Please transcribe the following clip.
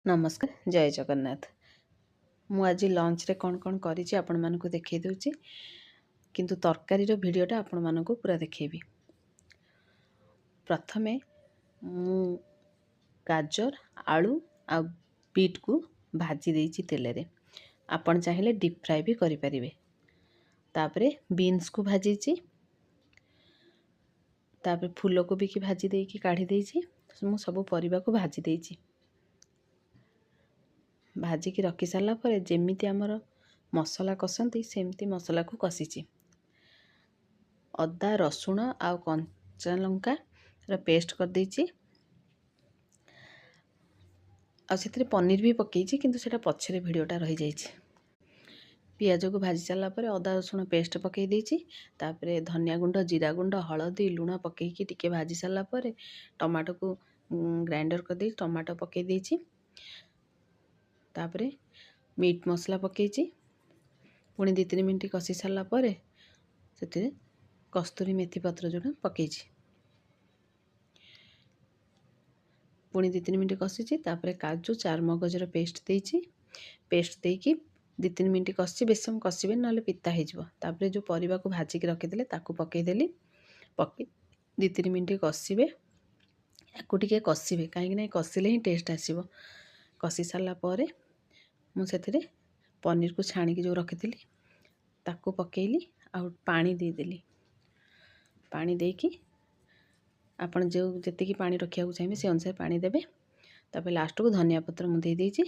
नमस्कार जय जगन्नाथ। मु आज लंच रे कौन कौन करिछि आपण मानको देखै दउछि, किंतु तरकारी रो वीडियोटा आपण मानको पूरा देखैबी। प्रथमे मु गाजर आलू आ बीट को भाजी देइछि तेल रे। आपण चाहिले डीप फ्राई भी करि परिबे। तापरे बीन्स को भाजीछि, तापरे फूलकोबी की भाजी देइकी काढी देइछि। मु सब परिबा को भाजी देइछि। भाजिकी रखी सारा पर जेमिति आमर मसला कसंती सेमती मसला को कषिची। अदा रसुण आ कंचा लंका र पेस्ट कर देइछि। आ सेथिरे पनीर भी पकेइछि, किंतु सेटा पछरे वीडियोटा रहि जाइछि। पियाज को भाजी सारा पर अदा रसुण पेस्ट पकई देइछि। तापरे धनिया गुंड जीरा गुंड हळदी लुण पकेइकी टिके भाजी सारा पर टमाटो को ग्राइंडर कर देइ टमाटो पकई देइछि। तापरे मीट मसला पकेइछि। पुणी 2-3 मिनट कषि सारा पर सेतिरे कस्तूरी मेथी पत्र जोटा पकेइछि। पुणी 2-3 मिनट कषिछि। तापरे काजू चारमगजर पेस्ट देइछि। पेस्ट देइकी 2-3 मिनट कषि बेसम कषिबे नले पिता हे जिवो। तापरे जो परिबा को भाजी के रखि देले ताकू पकई देली। पकई 2-3 मिनट कषिबे। याकू टिके कषिबे काहे कि कषिले ही टेस्ट आसीबो। कषि सारा पर मु सेथिरे पनीर को छाणिकी जो रखिथिली ताकू पकेइली आ पानी दे देली। पानी देकी आपण जो जतिकी पानी रखिया को चाहिए से अनुसार पानी देबे। तापर लास्ट को धनिया पत्र मु दे देइछि।